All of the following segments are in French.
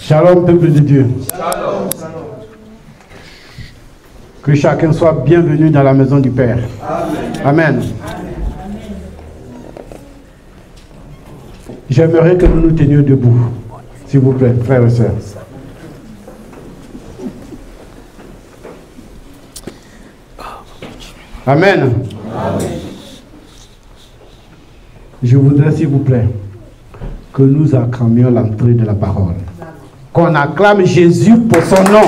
Shalom, peuple de Dieu. Shalom. Que chacun soit bienvenu dans la maison du Père. Amen. J'aimerais que nous nous tenions debout, s'il vous plaît, frères et sœurs. Amen. Je voudrais, s'il vous plaît, que nous acclamions l'entrée de la parole. Qu'on acclame Jésus pour son nom.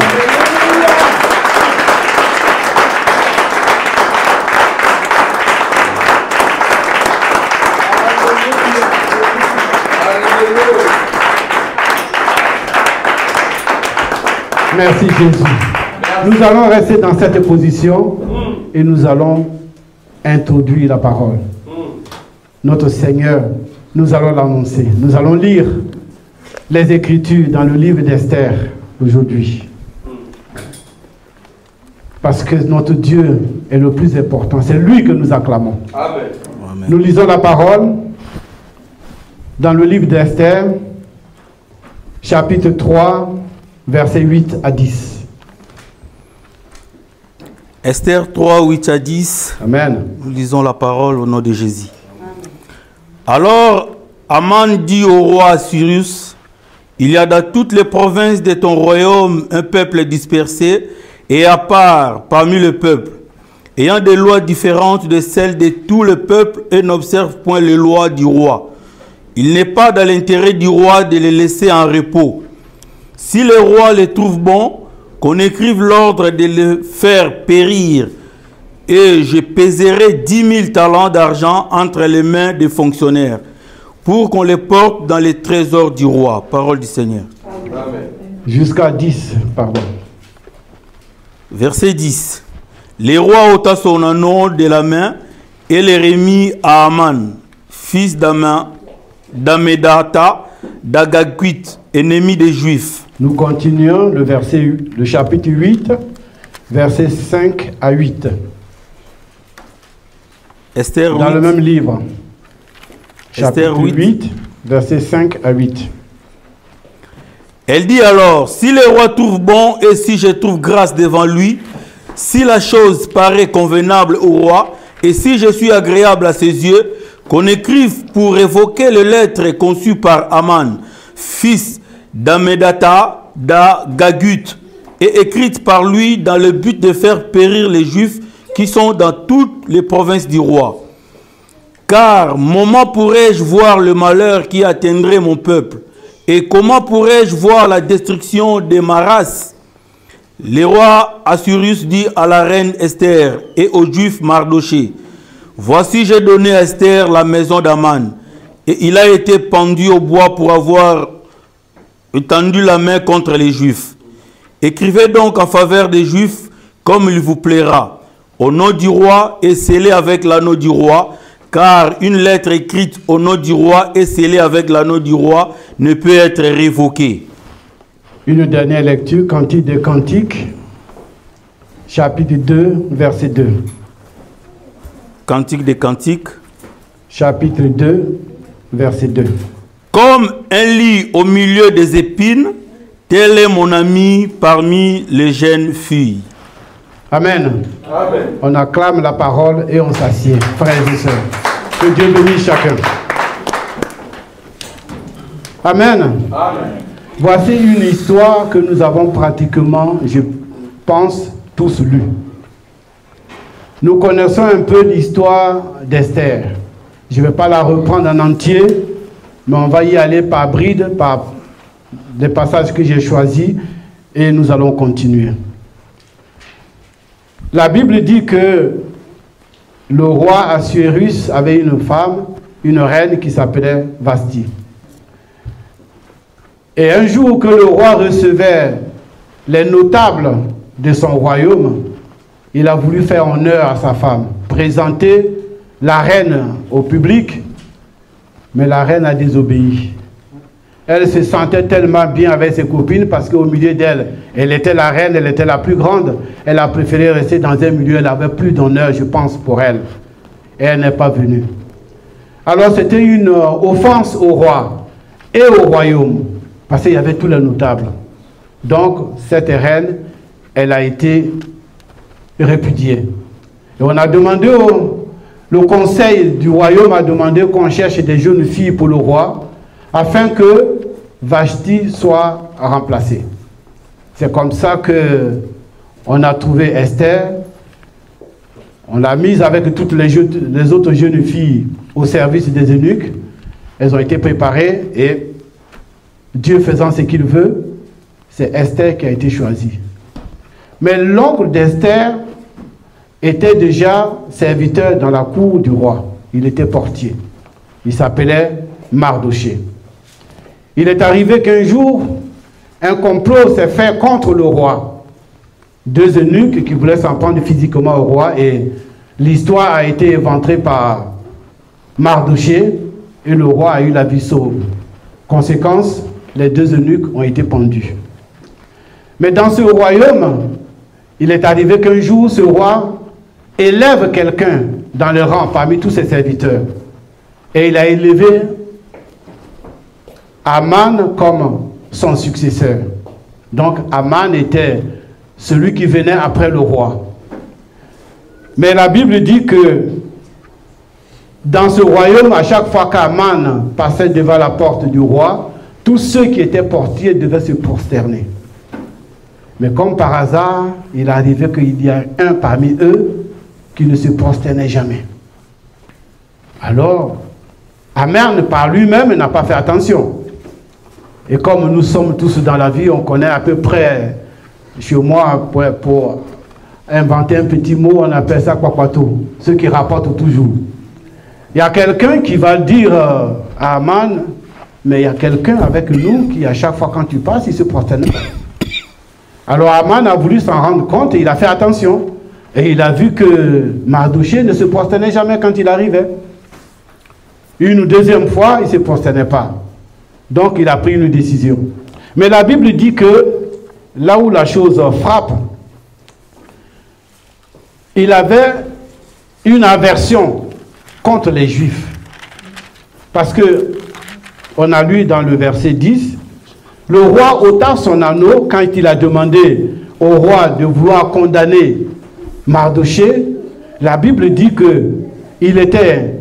Merci Jésus. Nous allons rester dans cette position et nous allons introduire la parole. Notre Seigneur, nous allons l'annoncer. Nous allons lire les Écritures dans le livre d'Esther aujourd'hui. Parce que notre Dieu est le plus important. C'est lui que nous acclamons. Amen. Nous lisons la parole dans le livre d'Esther, chapitre 3, versets 8 à 10. Esther 3, 8 à 10. Amen. Nous lisons la parole au nom de Jésus. Alors, Aman dit au roi Assuérus, il y a dans toutes les provinces de ton royaume un peuple dispersé et à part parmi le peuple, ayant des lois différentes de celles de tout le peuple et n'observe point les lois du roi. Il n'est pas dans l'intérêt du roi de les laisser en repos. Si le roi les trouve bons, qu'on écrive l'ordre de les faire périr, et je pèserai 10 000 talents d'argent entre les mains des fonctionnaires, pour qu'on les porte dans les trésors du roi. Parole du Seigneur. Amen. Jusqu'à 10, pardon. Verset 10. Les rois ôta son anneau de la main et les remit à Aman, fils d'Amedata, d'Agaguit, ennemi des Juifs. Nous continuons le chapitre 8, versets 5 à 8. Esther dans 8. le même livre. Esther Chapitre 8, versets 5 à 8. Elle dit alors, si le roi trouve bon et si je trouve grâce devant lui, si la chose paraît convenable au roi et si je suis agréable à ses yeux, qu'on écrive pour révoquer les lettres conçues par Aman, fils d'Amedata, d'Agagut, et écrites par lui dans le but de faire périr les Juifs qui sont dans toutes les provinces du roi. Car moment pourrais-je voir le malheur qui atteindrait mon peuple? Et comment pourrais-je voir la destruction de ma race? Le roi Assuérus dit à la reine Esther et au juif Mardoché, voici j'ai donné à Esther la maison d'Aman, et il a été pendu au bois pour avoir étendu la main contre les Juifs. Écrivez donc en faveur des Juifs comme il vous plaira, au nom du roi et scellé avec l'anneau du roi, car une lettre écrite au nom du roi et scellée avec l'anneau du roi ne peut être révoquée. Une dernière lecture, Cantique des Cantiques, chapitre 2, verset 2. Cantique des Cantiques. Chapitre 2, verset 2. Comme un lit au milieu des épines, tel est mon ami parmi les jeunes filles. Amen. Amen. On acclame la parole et on s'assied, frères et sœurs. Que Dieu bénisse chacun. Amen. Amen. Voici une histoire que nous avons pratiquement, je pense, tous lue. Nous connaissons un peu l'histoire d'Esther. Je ne vais pas la reprendre en entier, mais on va y aller par bride, par des passages que j'ai choisis, et nous allons continuer. La Bible dit que le roi Assuérus avait une femme, une reine qui s'appelait Vashti. Et un jour que le roi recevait les notables de son royaume, il a voulu faire honneur à sa femme, présenter la reine au public, mais la reine a désobéi. Elle se sentait tellement bien avec ses copines parce qu'au milieu d'elle, elle était la reine, elle était la plus grande. Elle a préféré rester dans un milieu, elle avait plus d'honneur, je pense, pour elle. Et elle n'est pas venue. Alors c'était une offense au roi et au royaume. Parce qu'il y avait tous les notables. Donc, cette reine, elle a été répudiée. Et on a demandé, le conseil du royaume a demandé qu'on cherche des jeunes filles pour le roi, afin que Vashti soit remplacée. C'est comme ça qu'on a trouvé Esther. On l'a mise avec toutes les autres jeunes filles au service des eunuques. Elles ont été préparées et Dieu faisant ce qu'il veut, c'est Esther qui a été choisie. Mais l'oncle d'Esther était déjà serviteur dans la cour du roi. Il était portier. Il s'appelait Mardochée. Il est arrivé qu'un jour, un complot s'est fait contre le roi. Deux eunuques qui voulaient s'en prendre physiquement au roi et l'histoire a été éventrée par Mardochée et le roi a eu la vie sauve. Conséquence, les deux eunuques ont été pendus. Mais dans ce royaume, il est arrivé qu'un jour, ce roi élève quelqu'un dans le rang parmi tous ses serviteurs. Et il a élevé Aman comme son successeur. Donc Aman était celui qui venait après le roi. Mais la Bible dit que dans ce royaume, à chaque fois qu'Aman passait devant la porte du roi, tous ceux qui étaient portiers devaient se prosterner. Mais comme par hasard, il arrivait qu'il y a un parmi eux qui ne se prosternait jamais. Alors, Aman par lui-même n'a pas fait attention. Et comme nous sommes tous dans la vie, on connaît à peu près, chez moi, pour inventer un petit mot, on appelle ça kwakwato, ceux qui rapportent toujours. Il y a quelqu'un qui va dire à Aman, mais il y a quelqu'un avec nous qui, à chaque fois quand tu passes, il se prosterne. Alors Aman a voulu s'en rendre compte et il a fait attention. Et il a vu que Mardochée ne se prosternait jamais quand il arrivait. Une ou deuxième fois, il ne se prosternait pas. Donc il a pris une décision. Mais la Bible dit que là où la chose frappe, il avait une aversion contre les Juifs. Parce que, on a lu dans le verset 10, le roi ôta son anneau quand il a demandé au roi de vouloir condamner Mardochée. La Bible dit qu'il était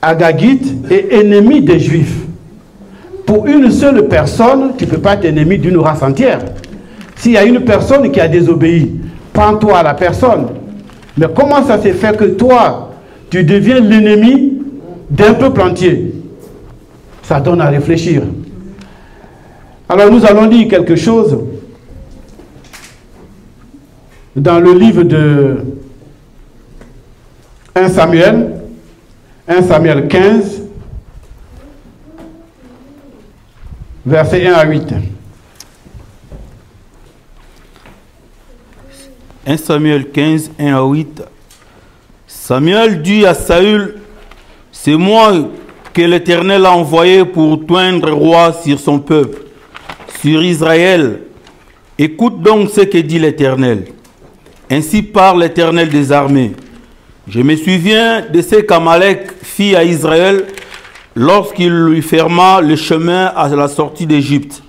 agagite et ennemi des Juifs. Pour une seule personne, tu ne peux pas être ennemi d'une race entière. S'il y a une personne qui a désobéi, prends-toi à la personne. Mais comment ça s'est fait que toi, tu deviens l'ennemi d'un peuple entier? Ça donne à réfléchir. Alors nous allons lire quelque chose dans le livre de 1 Samuel 15, versets 1 à 8. 1 Samuel 15, 1 à 8. Samuel dit à Saül, « C'est moi que l'Éternel a envoyé pour toindre roi sur son peuple, sur Israël. Écoute donc ce que dit l'Éternel. Ainsi parle l'Éternel des armées. Je me souviens de ce qu'Amalek fit à Israël lorsqu'il lui ferma le chemin à la sortie d'Égypte.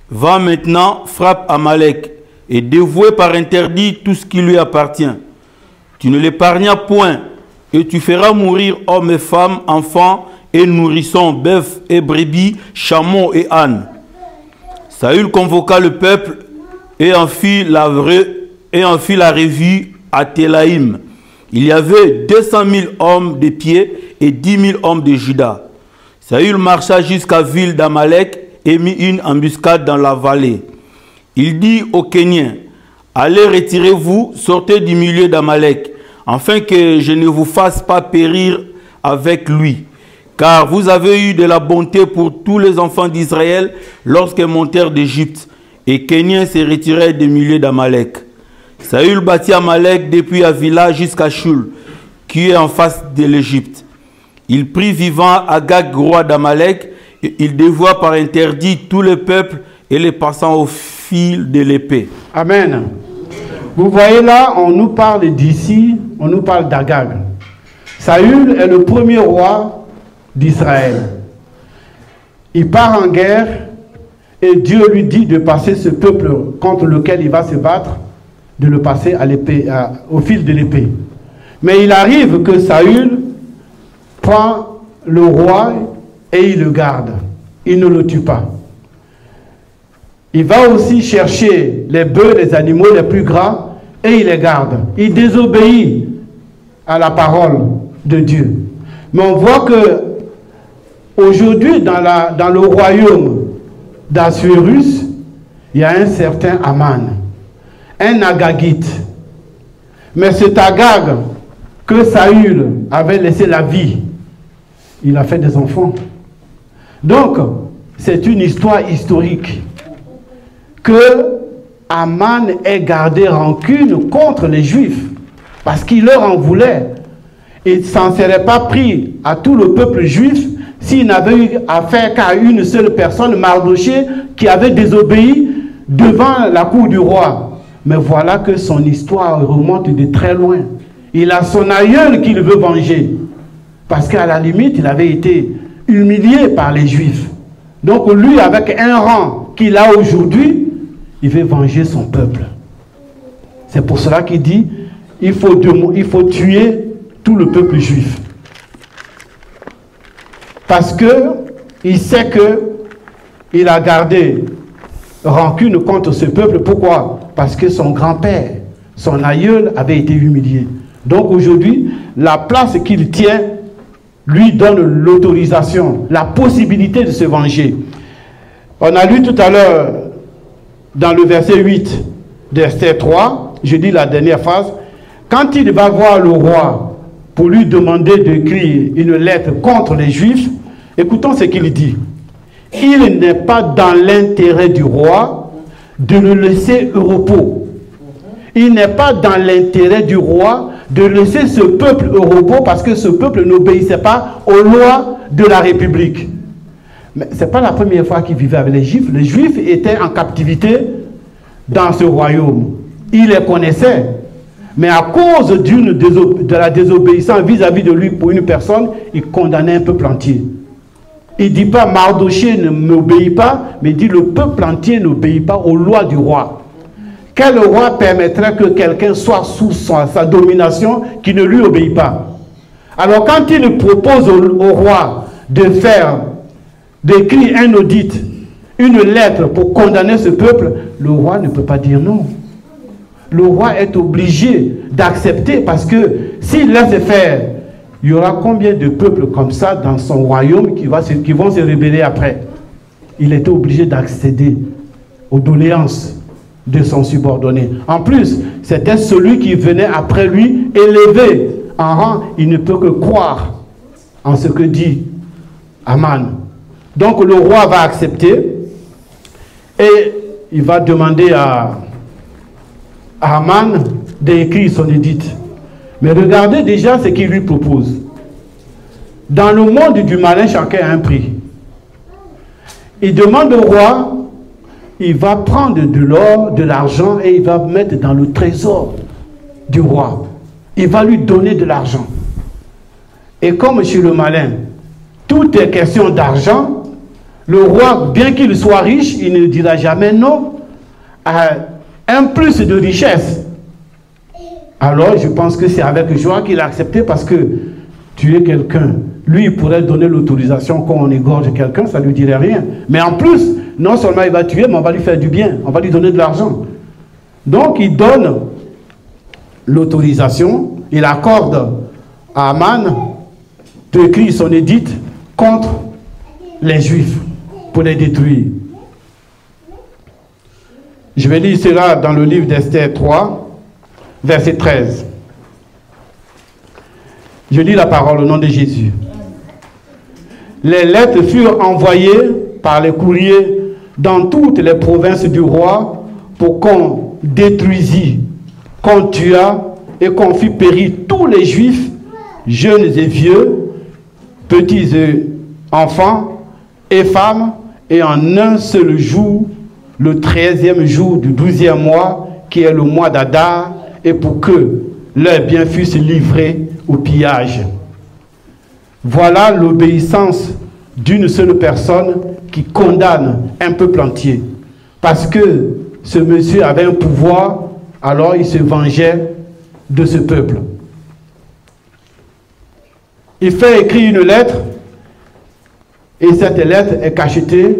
Va maintenant, frappe Amalek et dévoue par interdit tout ce qui lui appartient. Tu ne l'épargnas point, et tu feras mourir hommes et femmes, enfants et nourrissons, bœufs et brebis, chameaux et ânes. » Saül convoqua le peuple et en fit la revue à Télaïm. Il y avait 200 000 hommes de pied et 10 000 hommes de Juda. Saül marcha jusqu'à ville d'Amalek et mit une embuscade dans la vallée. Il dit aux Kéniens, « Allez, retirez-vous, sortez du milieu d'Amalek, afin que je ne vous fasse pas périr avec lui. Car vous avez eu de la bonté pour tous les enfants d'Israël lorsqu'ils montèrent d'Égypte, et Kéniens se retiraient du milieu d'Amalek. » Saül bâtit Amalek depuis Avila jusqu'à Shul, qui est en face de l'Égypte. Il prit vivant Agag, roi d'Amalek, et il dévoua par interdit tout le peuple et les passant au fil de l'épée. Amen. Vous voyez là, on nous parle d'ici, on nous parle d'Agag. Saül est le premier roi d'Israël. Il part en guerre Et Dieu lui dit de passer ce peuple contre lequel il va se battre, de le passer à l'épée, au fil de l'épée. Mais il arrive que Saül prend le roi et il le garde. Il ne le tue pas. Il va aussi chercher les bœufs, les animaux les plus gras et il les garde. Il désobéit à la parole de Dieu. Mais on voit que aujourd'hui, dans le royaume d'Assuérus, il y a un certain Aman, un Agagite. Mais cet Agag que Saül avait laissé la vie, il a fait des enfants. Donc, c'est une histoire historique que Aman ait gardé rancune contre les Juifs parce qu'il leur en voulait. Il ne s'en serait pas pris à tout le peuple juif s'il n'avait eu affaire qu'à une seule personne, Mardochée, qui avait désobéi devant la cour du roi. Mais voilà que son histoire remonte de très loin. Il a son aïeul qu'il veut venger. Parce qu'à la limite, il avait été humilié par les Juifs. Donc lui, avec un rang qu'il a aujourd'hui, il veut venger son peuple. C'est pour cela qu'il dit, il faut tuer tout le peuple juif. Parce qu'il sait qu'il a gardé rancune contre ce peuple. Pourquoi? Parce que son grand-père, son aïeul avait été humilié. Donc aujourd'hui, la place qu'il tient lui donne l'autorisation, la possibilité de se venger. On a lu tout à l'heure dans le verset 8 d'Esther 3, je lis la dernière phrase, quand il va voir le roi pour lui demander d'écrire une lettre contre les Juifs, écoutons ce qu'il dit. Il n'est pas dans l'intérêt du roi de le laisser au repos. Il n'est pas dans l'intérêt du roi de laisser ce peuple au repos parce que ce peuple n'obéissait pas aux lois de la République. Mais ce n'est pas la première fois qu'il vivait avec les Juifs. Les Juifs étaient en captivité dans ce royaume. Il les connaissait. Mais à cause de la désobéissance vis-à-vis de lui pour une personne, il condamnait un peuple entier. Il ne dit pas Mardochée ne m'obéit pas, mais il dit le peuple entier n'obéit pas aux lois du roi. Quel roi permettrait que quelqu'un soit sous sa domination qui ne lui obéit pas? Alors quand il propose au roi d'écrire un audit, une lettre pour condamner ce peuple, le roi ne peut pas dire non. Le roi est obligé d'accepter parce que s'il laisse faire, il y aura combien de peuples comme ça dans son royaume qui vont se rebeller après? Il était obligé d'accéder aux doléances de son subordonné. En plus, c'était celui qui venait après lui élevé en rang. Il ne peut que croire en ce que dit Aman. Donc le roi va accepter et il va demander à Aman d'écrire son édite. Mais regardez déjà ce qu'il lui propose. Dans le monde du malin, chacun a un prix. Il demande au roi, il va prendre de l'or, de l'argent et il va mettre dans le trésor du roi. Il va lui donner de l'argent. Et comme chez le malin, tout est question d'argent, le roi, bien qu'il soit riche, il ne dira jamais non à un plus de richesse. Alors, je pense que c'est avec joie qu'il a accepté parce que tuer quelqu'un, lui, il pourrait donner l'autorisation quand on égorge quelqu'un, ça ne lui dirait rien. Mais en plus, non seulement il va tuer, mais on va lui faire du bien, on va lui donner de l'argent. Donc, il donne l'autorisation, il accorde à Aman d'écrire son édite contre les Juifs pour les détruire. Je vais lire cela dans le livre d'Esther 3, verset 13. Je lis la parole au nom de Jésus. Les lettres furent envoyées par les courriers dans toutes les provinces du roi pour qu'on détruisît, qu'on tuât et qu'on fit périr tous les Juifs, jeunes et vieux, petits et enfants et femmes, et en un seul jour, le 13e jour du 12e mois, qui est le mois d'Adar, et pour que leurs biens fussent livrés au pillage. Voilà l'obéissance d'une seule personne qui condamne un peuple entier. Parce que ce monsieur avait un pouvoir, alors il se vengeait de ce peuple. Il fait écrire une lettre, et cette lettre est cachetée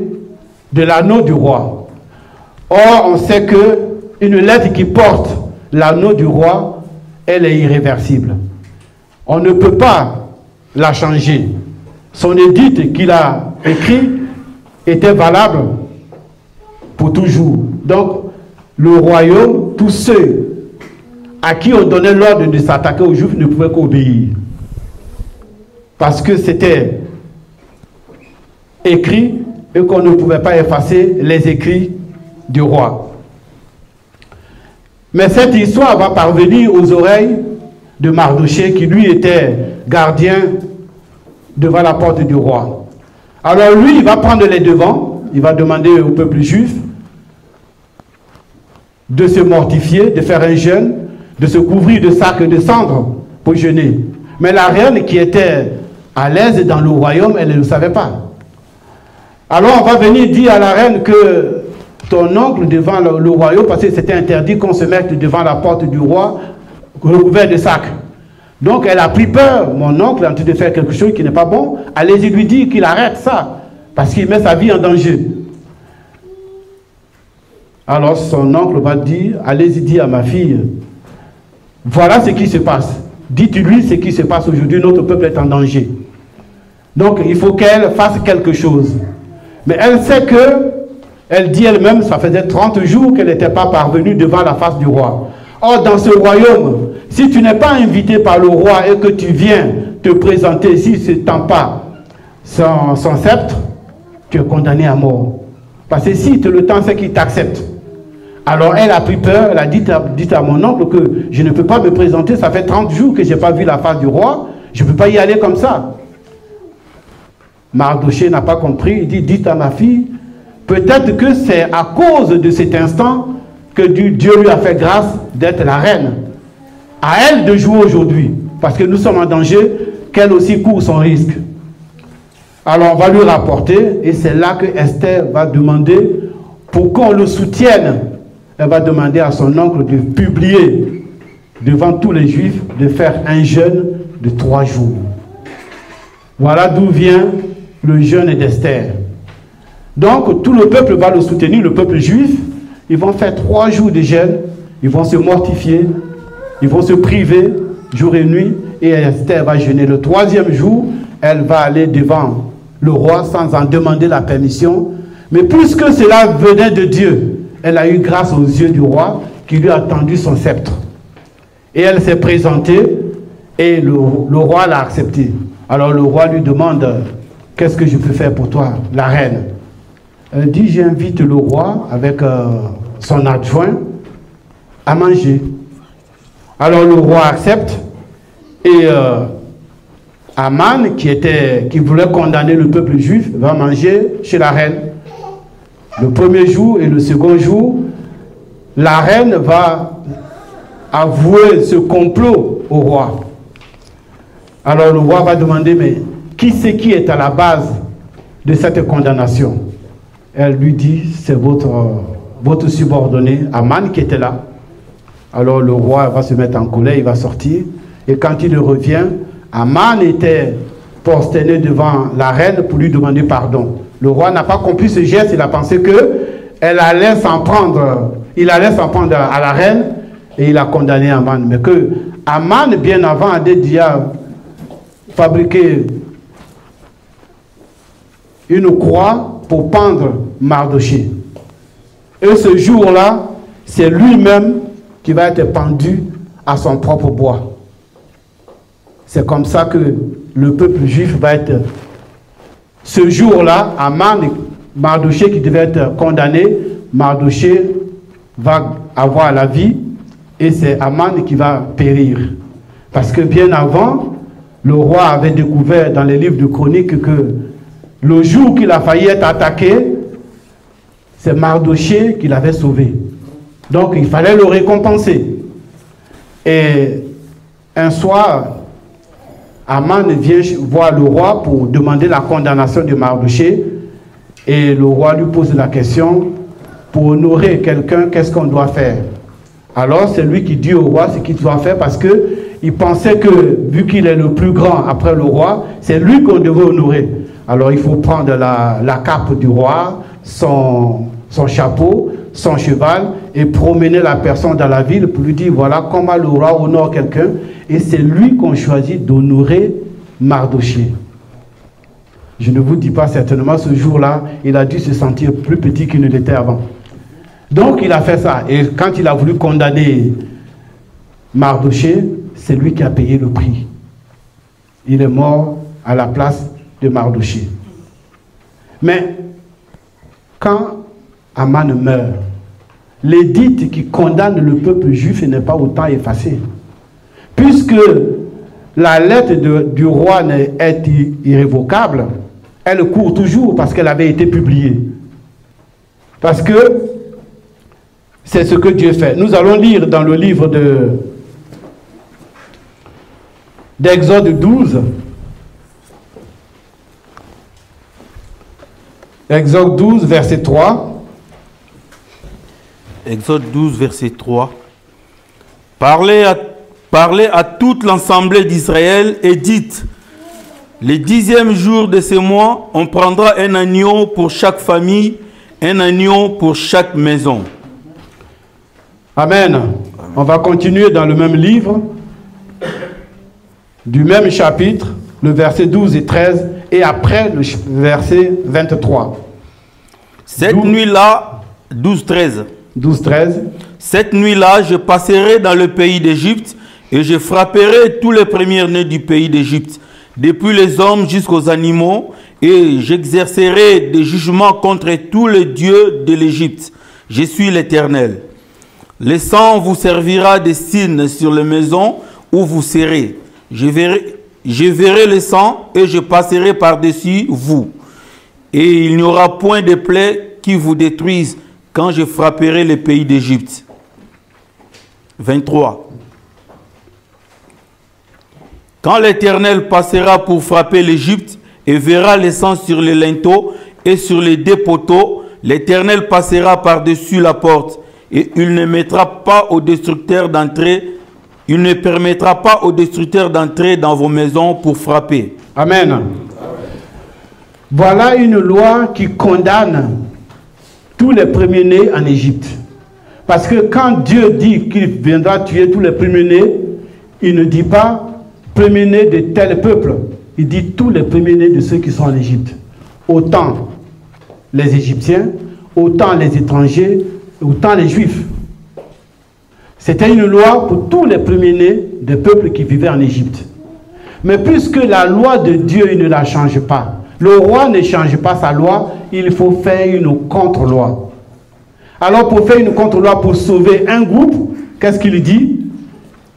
de l'anneau du roi. Or, on sait qu'une lettre qui porte l'anneau du roi, elle est irréversible. On ne peut pas la changer. Son édit qu'il a écrit était valable pour toujours. Donc, le royaume, tous ceux à qui on donnait l'ordre de s'attaquer aux Juifs ne pouvaient qu'obéir. Parce que c'était écrit et qu'on ne pouvait pas effacer les écrits du roi. Mais cette histoire va parvenir aux oreilles de Mardochée, qui lui était gardien devant la porte du roi. Alors lui, il va prendre les devants, il va demander au peuple juif de se mortifier, de faire un jeûne, de se couvrir de sacs de cendres pour jeûner. Mais la reine qui était à l'aise dans le royaume, elle ne le savait pas. Alors on va venir dire à la reine que ton oncle devant le royaume, parce que c'était interdit qu'on se mette devant la porte du roi recouvert de sacs. Donc elle a pris peur. Mon oncle est en train de faire quelque chose qui n'est pas bon. Allez-y lui dire qu'il arrête ça, parce qu'il met sa vie en danger. Alors son oncle va dire, allez-y dire à ma fille, voilà ce qui se passe. Dites-lui ce qui se passe aujourd'hui, notre peuple est en danger. Donc il faut qu'elle fasse quelque chose. Mais elle sait que, elle dit elle-même, ça faisait 30 jours qu'elle n'était pas parvenue devant la face du roi. Or, dans ce royaume, si tu n'es pas invité par le roi et que tu viens te présenter ici, ne tend pas son sceptre, tu es condamné à mort. Parce que si le temps, c'est qu'il t'accepte. Alors elle a pris peur, elle a dit à mon oncle que je ne peux pas me présenter, ça fait 30 jours que je n'ai pas vu la face du roi, je ne peux pas y aller comme ça. Mardochée n'a pas compris, il dit, dites à ma fille, peut-être que c'est à cause de cet instant que Dieu lui a fait grâce d'être la reine. À elle de jouer aujourd'hui, parce que nous sommes en danger, qu'elle aussi court son risque. Alors on va lui rapporter, et c'est là que Esther va demander, pour qu'on le soutienne, elle va demander à son oncle de publier devant tous les Juifs, de faire un jeûne de 3 jours. Voilà d'où vient le jeûne d'Esther. Donc tout le peuple va le soutenir, le peuple juif. Ils vont faire 3 jours de jeûne, ils vont se mortifier, ils vont se priver jour et nuit, et Esther va jeûner. Le 3e jour, elle va aller devant le roi sans en demander la permission. Mais puisque cela venait de Dieu, elle a eu grâce aux yeux du roi qui lui a tendu son sceptre. Et elle s'est présentée et le roi l'a acceptée. Alors le roi lui demande, qu'est-ce que je peux faire pour toi, la reine? Elle dit, j'invite le roi avec son adjoint à manger. Alors le roi accepte et Aman, qui voulait condamner le peuple juif, va manger chez la reine. Le 1er jour et le 2e jour, la reine va avouer ce complot au roi. Alors le roi va demander, mais qui c'est qui est à la base de cette condamnation? Elle lui dit, c'est votre subordonné, Aman, qui était là. Alors le roi va se mettre en colère, il va sortir. Et quand il revient, Aman était prosterné devant la reine pour lui demander pardon. Le roi n'a pas compris ce geste, il a pensé qu'il allait s'en prendre à la reine et il a condamné Aman. Mais que Aman, bien avant, a déjà fabriqué une croix pour pendre Mardochée. Et ce jour-là, c'est lui-même qui va être pendu à son propre bois. C'est comme ça que le peuple juif va être... Ce jour-là, Aman, Mardochée qui devait être condamné, Mardochée va avoir la vie et c'est Aman qui va périr. Parce que bien avant, le roi avait découvert dans les livres de chroniques que le jour qu'il a failli être attaqué, c'est Mardochée qui l'avait sauvé. Donc il fallait le récompenser. Et un soir, Aman vient voir le roi pour demander la condamnation de Mardochée. Et le roi lui pose la question, pour honorer quelqu'un, qu'est-ce qu'on doit faire? Alors c'est lui qui dit au roi ce qu'il doit faire, parce qu'il pensait que, vu qu'il est le plus grand après le roi, c'est lui qu'on devait honorer. Alors il faut prendre la cape du roi, son chapeau, son cheval, et promener la personne dans la ville pour lui dire, voilà comment le roi honore quelqu'un. Et c'est lui qu'on choisit d'honorer Mardochée. Je ne vous dis pas, certainement ce jour-là, il a dû se sentir plus petit qu'il ne l'était avant. Donc il a fait ça. Et quand il a voulu condamner Mardochée, c'est lui qui a payé le prix. Il est mort à la place de Mardochée. Mais quand Aman meurt, l'édit qui condamne le peuple juif n'est pas autant effacé. Puisque la lettre du roi est irrévocable, elle court toujours parce qu'elle avait été publiée. Parce que c'est ce que Dieu fait. Nous allons lire dans le livre d'Exode 12. Exode 12, verset 3. Exode 12, verset 3. Parlez à toute l'assemblée d'Israël et dites, le 10e jour de ce mois, on prendra un agneau pour chaque famille, un agneau pour chaque maison. Amen. On va continuer dans le même livre, du même chapitre, le verset 12 et 13, et après le verset 23. Cette nuit-là, 12-13. 12-13. Cette nuit-là, je passerai dans le pays d'Égypte et je frapperai tous les premiers-nés du pays d'Égypte, depuis les hommes jusqu'aux animaux, et j'exercerai des jugements contre tous les dieux de l'Égypte. Je suis l'Éternel. Le sang vous servira de signe sur les maisons où vous serez. Je verrai le sang et je passerai par-dessus vous. Et il n'y aura point de plaie qui vous détruise quand je frapperai le pays d'Égypte. 23. Quand l'Éternel passera pour frapper l'Égypte et verra le sang sur les linteaux et sur les deux poteaux, l'Éternel passera par-dessus la porte et il ne mettra pas aux destructeurs d'entrer. Il ne permettra pas aux destructeurs d'entrer dans vos maisons pour frapper. Amen. Voilà une loi qui condamne tous les premiers-nés en Égypte. Parce que quand Dieu dit qu'il viendra tuer tous les premiers-nés, il ne dit pas premiers-nés de tel peuple. Il dit tous les premiers-nés de ceux qui sont en Égypte. Autant les Égyptiens, autant les étrangers, autant les Juifs. C'était une loi pour tous les premiers-nés des peuples qui vivaient en Égypte. Mais puisque la loi de Dieu, il ne la change pas, le roi ne change pas sa loi, il faut faire une contre-loi. Alors pour faire une contre-loi, pour sauver un groupe, qu'est-ce qu'il dit?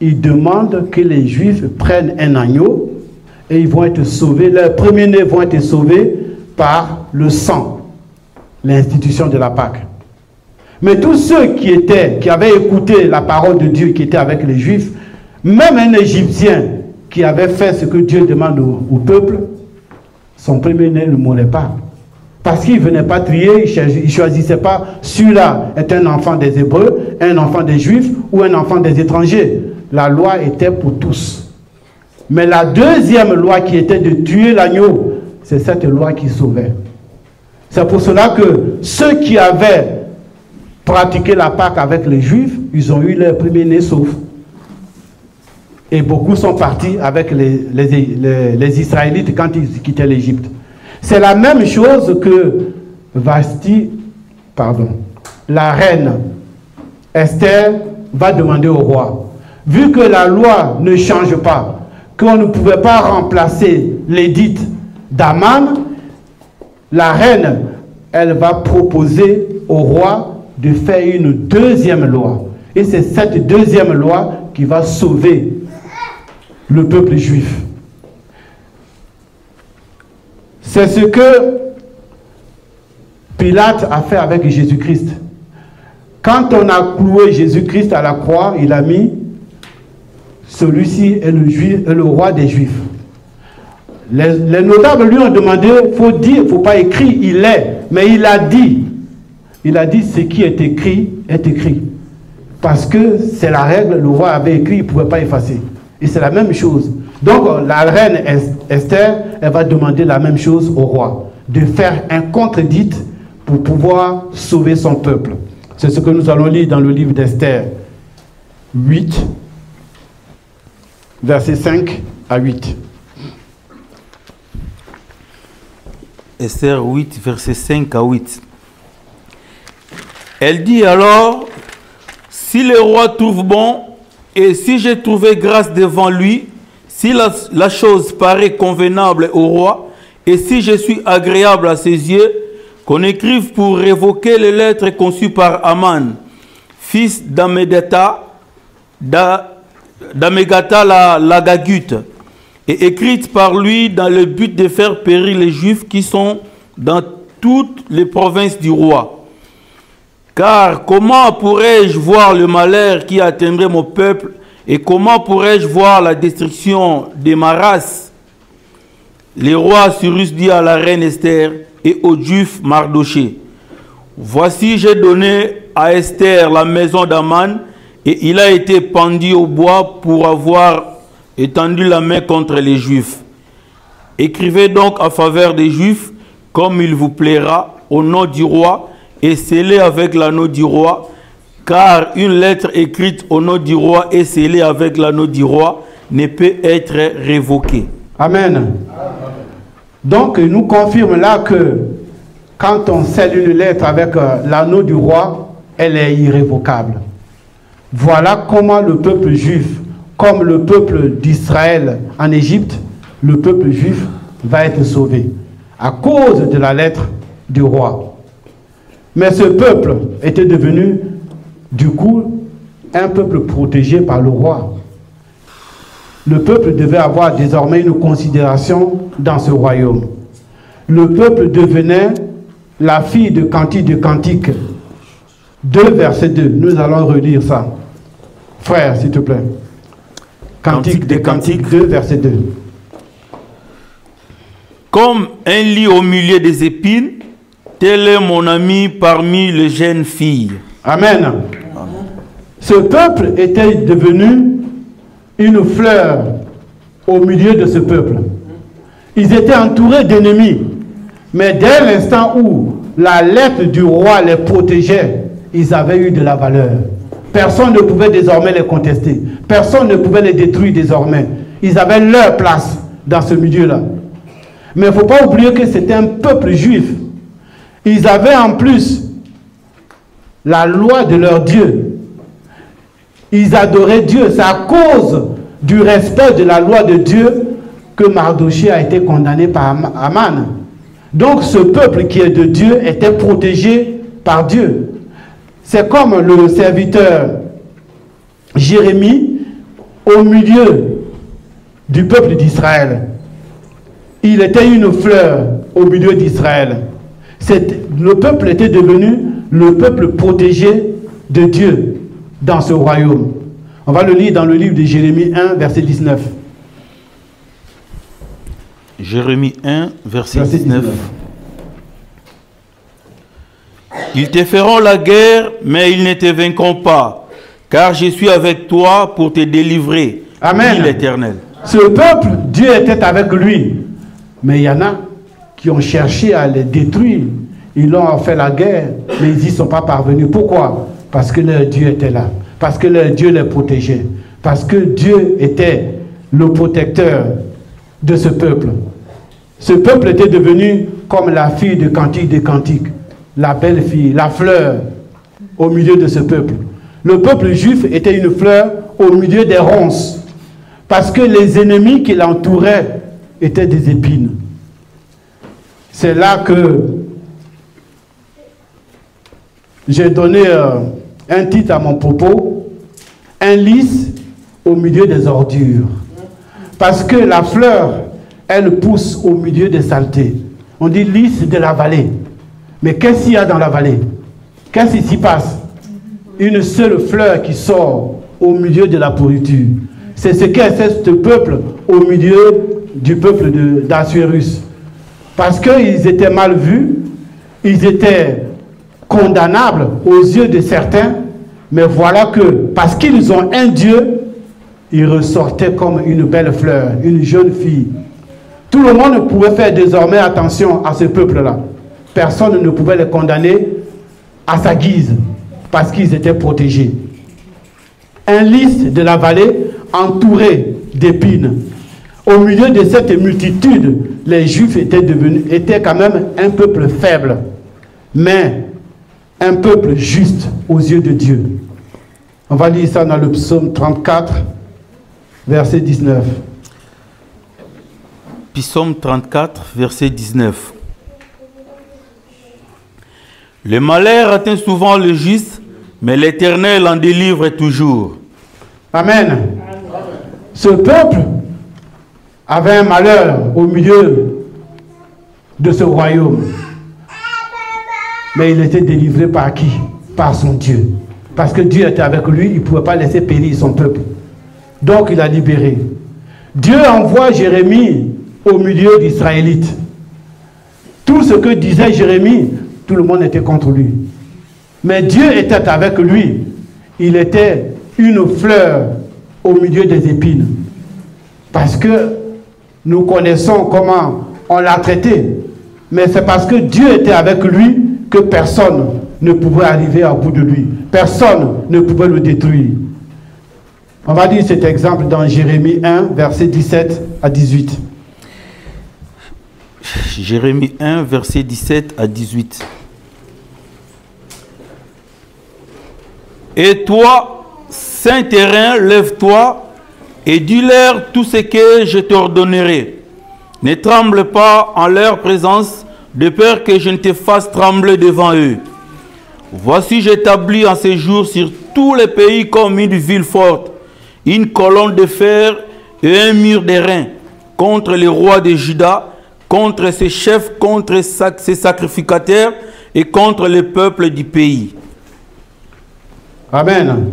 Il demande que les Juifs prennent un agneau et ils vont être sauvés, leurs premiers-nés vont être sauvés par le sang, l'institution de la Pâque. Mais tous ceux qui avaient écouté la parole de Dieu, qui étaient avec les Juifs, même un Égyptien qui avait fait ce que Dieu demande au peuple, son premier-né ne mourait pas. Parce qu'il ne venait pas trier, il ne choisissait pas, celui-là est un enfant des Hébreux, un enfant des Juifs ou un enfant des étrangers. La loi était pour tous. Mais la deuxième loi qui était de tuer l'agneau, c'est cette loi qui sauvait. C'est pour cela que ceux qui avaient pratiqué la Pâque avec les Juifs, ils ont eu leur premier-né sauf. Et beaucoup sont partis avec les Israélites quand ils quittaient l'Égypte. C'est la même chose que la reine Esther va demander au roi. Vu que la loi ne change pas, qu'on ne pouvait pas remplacer l'édit d'Aman, la reine, elle va proposer au roi de faire une deuxième loi. Et c'est cette deuxième loi qui va sauver le peuple juif. C'est ce que Pilate a fait avec Jésus-Christ. Quand on a cloué Jésus-Christ à la croix, il a mis celui-ci est le roi des Juifs. Les notables lui ont demandé, faut dire, faut pas écrire, il est. Mais il a dit ce qui est écrit est écrit. Parce que c'est la règle, le roi avait écrit, il ne pouvait pas effacer. Et c'est la même chose. Donc la reine Esther, elle va demander la même chose au roi, de faire un contre-dit pour pouvoir sauver son peuple. C'est ce que nous allons lire dans le livre d'Esther 8, versets 5 à 8. Esther 8, versets 5 à 8. Elle dit alors, si le roi trouve bon, et si j'ai trouvé grâce devant lui, si la chose paraît convenable au roi, et si je suis agréable à ses yeux, qu'on écrive pour révoquer les lettres conçues par Aman, fils d'Amegata l'Agagite, et écrites par lui dans le but de faire périr les Juifs qui sont dans toutes les provinces du roi. Car comment pourrais-je voir le malheur qui atteindrait mon peuple, et comment pourrais-je voir la destruction de ma race? Le roi Cyrus dit à la reine Esther et au juif Mardoché, voici j'ai donné à Esther la maison d'Aman, et il a été pendu au bois pour avoir étendu la main contre les Juifs. Écrivez donc en faveur des Juifs, comme il vous plaira, au nom du roi, et scellez avec l'anneau du roi, car une lettre écrite au nom du roi et scellée avec l'anneau du roi ne peut être révoquée. Amen. Donc, il nous confirme là que quand on scelle une lettre avec l'anneau du roi, elle est irrévocable. Voilà comment le peuple juif, comme le peuple d'Israël en Égypte, le peuple juif va être sauvé à cause de la lettre du roi. Mais ce peuple était devenu, du coup, un peuple protégé par le roi. Le peuple devait avoir désormais une considération dans ce royaume. Le peuple devenait la fille de Cantique de Cantique. 2, verset 2. Nous allons relire ça. Frère, s'il te plaît. Cantique de Cantique 2, verset 2. Comme un lit au milieu des épines, tel est mon ami parmi les jeunes filles. Amen. Ce peuple était devenu une fleur au milieu de ce peuple. Ils étaient entourés d'ennemis. Mais dès l'instant où la lettre du roi les protégeait, ils avaient eu de la valeur. Personne ne pouvait désormais les contester. Personne ne pouvait les détruire désormais. Ils avaient leur place dans ce milieu-là. Mais il ne faut pas oublier que c'était un peuple juif. Ils avaient en plus la loi de leur Dieu. Ils adoraient Dieu. C'est à cause du respect de la loi de Dieu que Mardoché a été condamné par Aman. Donc ce peuple qui est de Dieu était protégé par Dieu. C'est comme le serviteur Jérémie au milieu du peuple d'Israël. Il était une fleur au milieu d'Israël. Le peuple était devenu le peuple protégé de Dieu dans ce royaume. On va le lire dans le livre de Jérémie 1, verset 19. Jérémie 1, verset 19. Ils te feront la guerre, mais ils ne te vaincront pas, car je suis avec toi pour te délivrer. Amen. Dit l'Éternel. Ce peuple, Dieu était avec lui. Mais il y en a qui ont cherché à les détruire. Ils ont fait la guerre, mais ils n'y sont pas parvenus. Pourquoi? Parce que leur Dieu était là. Parce que leur Dieu les protégeait. Parce que Dieu était le protecteur de ce peuple. Ce peuple était devenu comme la fille de Cantique des Cantiques. La belle fille, la fleur au milieu de ce peuple. Le peuple juif était une fleur au milieu des ronces. Parce que les ennemis qui l'entouraient étaient des épines. C'est là que j'ai donné un titre à mon propos, un lys au milieu des ordures. Parce que la fleur, elle pousse au milieu des saletés. On dit lys de la vallée. Mais qu'est-ce qu'il y a dans la vallée? Qu'est-ce qui s'y passe? Une seule fleur qui sort au milieu de la pourriture. C'est ce qu'est ce peuple au milieu du peuple d'Assuérus. Parce qu'ils étaient mal vus, ils étaient condamnables aux yeux de certains, mais voilà que, parce qu'ils ont un Dieu, ils ressortaient comme une belle fleur, une jeune fille. Tout le monde pouvait faire désormais attention à ce peuple-là. Personne ne pouvait les condamner à sa guise, parce qu'ils étaient protégés. Un lys de la vallée entouré d'épines. Au milieu de cette multitude, les Juifs étaient quand même un peuple faible, mais un peuple juste aux yeux de Dieu. On va lire ça dans le psaume 34, verset 19. Psaume 34, verset 19. Le malheur atteint souvent le juste, mais l'Éternel en délivre toujours. Amen. Ce peuple avait un malheur au milieu de ce royaume. Mais il était délivré par qui? Par son Dieu. Parce que Dieu était avec lui, il ne pouvait pas laisser périr son peuple. Donc il a libéré. Dieu envoie Jérémie au milieu d'Israélites. Tout ce que disait Jérémie, tout le monde était contre lui. Mais Dieu était avec lui. Il était une fleur au milieu des épines. Parce que nous connaissons comment on l'a traité. Mais c'est parce que Dieu était avec lui que personne ne pouvait arriver à bout de lui. Personne ne pouvait le détruire. On va dire cet exemple dans Jérémie 1, versets 17 à 18. Jérémie 1, versets 17 à 18. Et toi, saint terrain, lève-toi et dis-leur tout ce que je t'ordonnerai. Ne tremble pas en leur présence, de peur que je ne te fasse trembler devant eux. Voici, j'établis en ces jours sur tous les pays comme une ville forte, une colonne de fer et un mur d'airain contre les rois de Juda, contre ses chefs, contre ses sacrificateurs et contre le peuple du pays. Amen.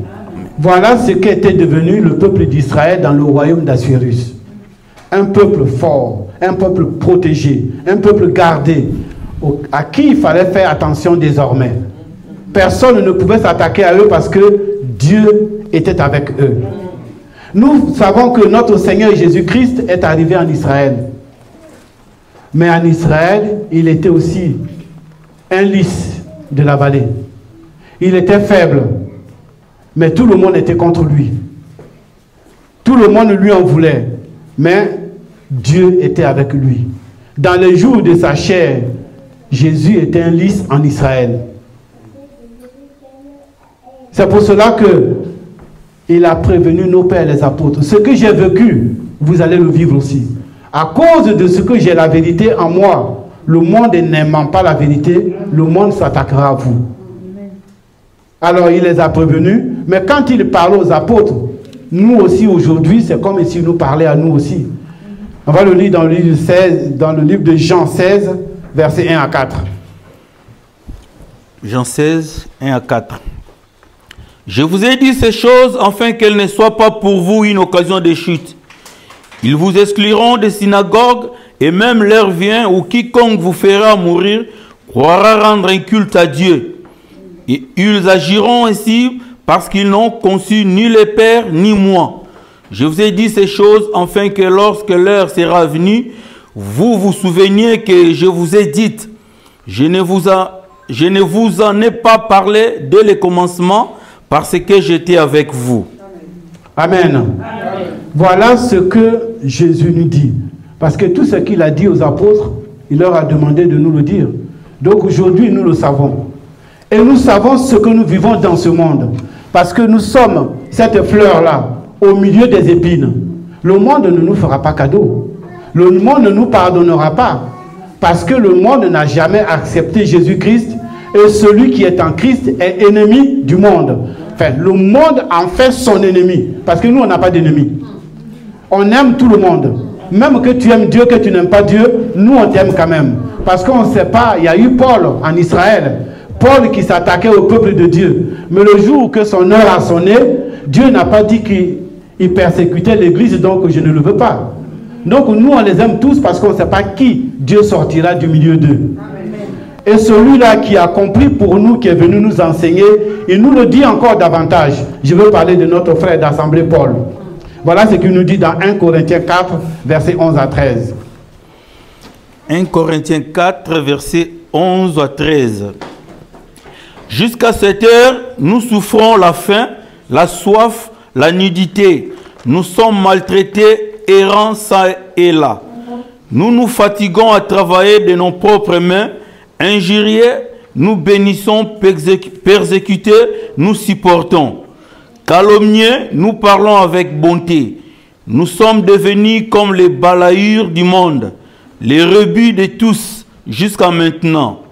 Voilà ce qu'était devenu le peuple d'Israël dans le royaume d'Assuérus. Un peuple fort, un peuple protégé, un peuple gardé, à qui il fallait faire attention désormais. Personne ne pouvait s'attaquer à eux parce que Dieu était avec eux. Nous savons que notre Seigneur Jésus-Christ est arrivé en Israël. Mais en Israël, il était aussi un lys de la vallée. Il était faible, mais tout le monde était contre lui. Tout le monde lui en voulait, mais Dieu était avec lui. Dans les jours de sa chair, Jésus était un lys en Israël. C'est pour cela que il a prévenu nos pères les apôtres. Ce que j'ai vécu, vous allez le vivre aussi. À cause de ce que j'ai la vérité en moi, le monde n'aimant pas la vérité, le monde s'attaquera à vous. Alors il les a prévenus, mais quand il parlait aux apôtres, nous aussi aujourd'hui, c'est comme s'il nous parlait à nous aussi. On va le lire dans le livre 16, dans le livre de Jean 16, versets 1 à 4. Jean 16, 1 à 4. Je vous ai dit ces choses afin qu'elles ne soient pas pour vous une occasion de chute. Ils vous excluront des synagogues et même l'heure vient où quiconque vous fera mourir croira rendre un culte à Dieu. Et ils agiront ainsi parce qu'ils n'ont conçu ni le Père ni moi. Je vous ai dit ces choses afin que lorsque l'heure sera venue, vous vous souveniez que je vous ai dit, je ne vous en ai pas parlé dès le commencement parce que j'étais avec vous. Amen. Amen. Voilà ce que Jésus nous dit. Parce que tout ce qu'il a dit aux apôtres, il leur a demandé de nous le dire. Donc aujourd'hui, nous le savons. Et nous savons ce que nous vivons dans ce monde. Parce que nous sommes cette fleur-là, au milieu des épines. Le monde ne nous fera pas cadeau. Le monde ne nous pardonnera pas. Parce que le monde n'a jamais accepté Jésus-Christ. Et celui qui est en Christ est ennemi du monde. Enfin, le monde en fait son ennemi. Parce que nous, on n'a pas d'ennemi. On aime tout le monde. Même que tu aimes Dieu, que tu n'aimes pas Dieu, nous, on t'aime quand même. Parce qu'on ne sait pas, il y a eu Paul en Israël. Paul qui s'attaquait au peuple de Dieu. Mais le jour que son heure a sonné, Dieu n'a pas dit qu'il persécutait l'église, donc je ne le veux pas. Donc nous, on les aime tous parce qu'on ne sait pas qui Dieu sortira du milieu d'eux. Et celui-là qui a compris pour nous, qui est venu nous enseigner, il nous le dit encore davantage. Je veux parler de notre frère d'Assemblée Paul. Voilà ce qu'il nous dit dans 1 Corinthiens 4, versets 11 à 13. 1 Corinthiens 4, versets 11 à 13. Jusqu'à cette heure, nous souffrons la faim, la soif, la nudité. Nous sommes maltraités, errants ça et là. Nous nous fatiguons à travailler de nos propres mains. Injuriés, nous bénissons, persécutés, nous supportons. Calomniés, nous parlons avec bonté. Nous sommes devenus comme les balayures du monde, les rebuts de tous jusqu'à maintenant.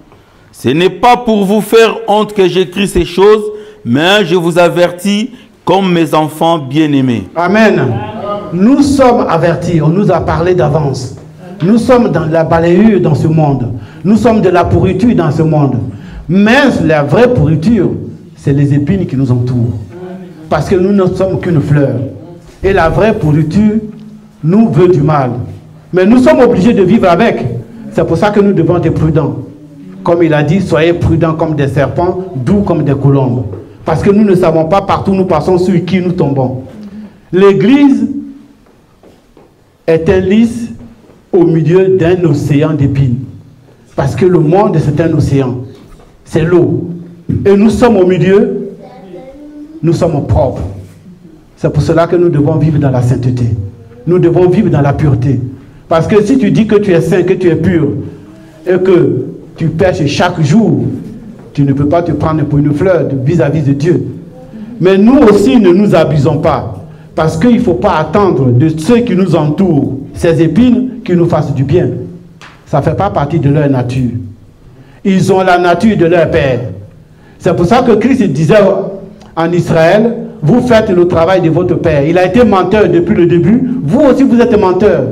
Ce n'est pas pour vous faire honte que j'écris ces choses, mais je vous avertis comme mes enfants bien-aimés. Amen. Nous sommes avertis, on nous a parlé d'avance. Nous sommes dans la balayure dans ce monde. Nous sommes de la pourriture dans ce monde. Mais la vraie pourriture, c'est les épines qui nous entourent. Parce que nous ne sommes qu'une fleur. Et la vraie pourriture nous veut du mal. Mais nous sommes obligés de vivre avec. C'est pour ça que nous devons être prudents. Comme il a dit, soyez prudents comme des serpents, doux comme des colombes. Parce que nous ne savons pas partout où nous passons sur qui nous tombons. L'Église est un lys au milieu d'un océan d'épines. Parce que le monde, c'est un océan. C'est l'eau. Et nous sommes au milieu, nous sommes propres. C'est pour cela que nous devons vivre dans la sainteté. Nous devons vivre dans la pureté. Parce que si tu dis que tu es saint, que tu es pur, et que tu pêches chaque jour, tu ne peux pas te prendre pour une fleur vis-à-vis de Dieu. Mais nous aussi, ne nous abusons pas. Parce qu'il ne faut pas attendre de ceux qui nous entourent, ces épines, qu'ils nous fassent du bien. Ça ne fait pas partie de leur nature. Ils ont la nature de leur père. C'est pour ça que Christ disait en Israël, vous faites le travail de votre père. Il a été menteur depuis le début. Vous aussi, vous êtes menteur.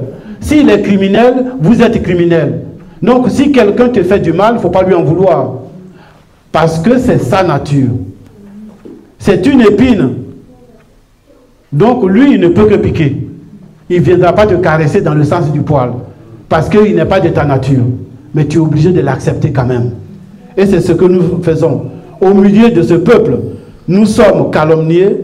S'il est criminel, vous êtes criminel. Donc, si quelqu'un te fait du mal, il ne faut pas lui en vouloir. Parce que c'est sa nature. C'est une épine. Donc, lui, il ne peut que piquer. Il ne viendra pas te caresser dans le sens du poil. Parce qu'il n'est pas de ta nature. Mais tu es obligé de l'accepter quand même. Et c'est ce que nous faisons. Au milieu de ce peuple, nous sommes calomniés.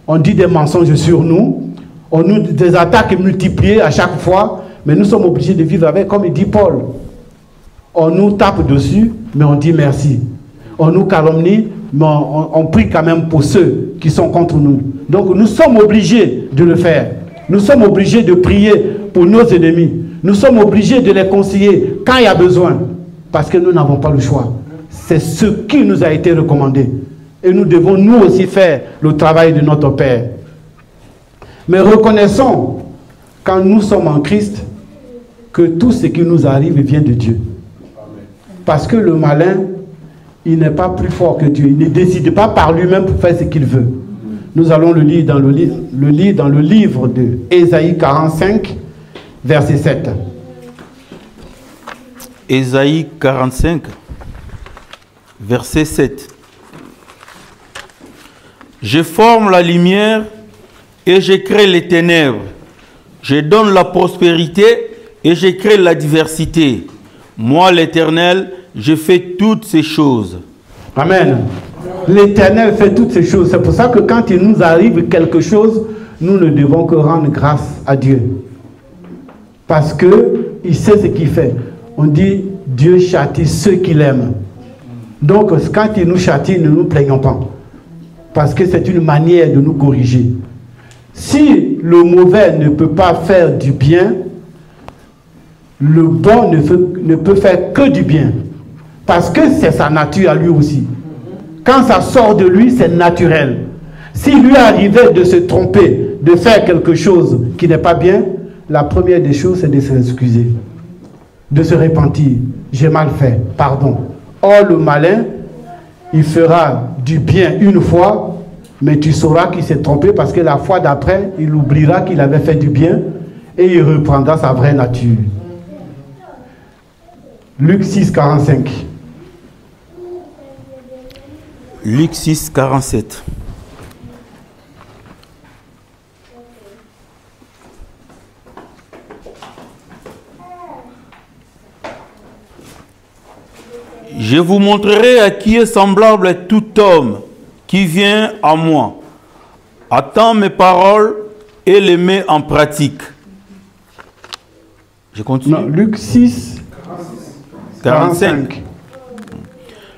On dit des mensonges sur nous. On nous des attaques multipliées à chaque fois. Mais nous sommes obligés de vivre avec, comme il dit Paul. On nous tape dessus, mais on dit merci. On nous calomnie, mais on prie quand même pour ceux qui sont contre nous. Donc nous sommes obligés de le faire. Nous sommes obligés de prier pour nos ennemis. Nous sommes obligés de les conseiller quand il y a besoin. Parce que nous n'avons pas le choix. C'est ce qui nous a été recommandé. Et nous devons nous aussi faire le travail de notre Père. Mais reconnaissons, quand nous sommes en Christ, que tout ce qui nous arrive vient de Dieu. Parce que le malin, il n'est pas plus fort que Dieu. Il ne décide pas par lui-même pour faire ce qu'il veut. Nous allons le lire dans le livre de Ésaïe 45, verset 7. Ésaïe 45, verset 7. Je forme la lumière et je crée les ténèbres. Je donne la prospérité et je crée la diversité. Moi, l'Éternel, je fais toutes ces choses. Amen. L'Éternel fait toutes ces choses. C'est pour ça que quand il nous arrive quelque chose, nous ne devons que rendre grâce à Dieu. Parce qu'il sait ce qu'il fait. On dit, Dieu châtie ceux qu'il aime. Donc, quand il nous châtie, ne nous plaignons pas. Parce que c'est une manière de nous corriger. Si le mauvais ne peut pas faire du bien, le bon ne peut faire que du bien. Parce que c'est sa nature à lui aussi. Quand ça sort de lui, c'est naturel. S'il lui arrivait de se tromper, de faire quelque chose qui n'est pas bien, la première des choses, c'est de s'excuser, de se repentir. J'ai mal fait, pardon. Or, le malin, il fera du bien une fois, mais tu sauras qu'il s'est trompé parce que la fois d'après, il oubliera qu'il avait fait du bien et il reprendra sa vraie nature. Luc 6, 45. Luc 6, 47. Je vous montrerai à qui est semblable tout homme qui vient à moi. Attends mes paroles et les mets en pratique. Je continue. Non, Luc 6, 45.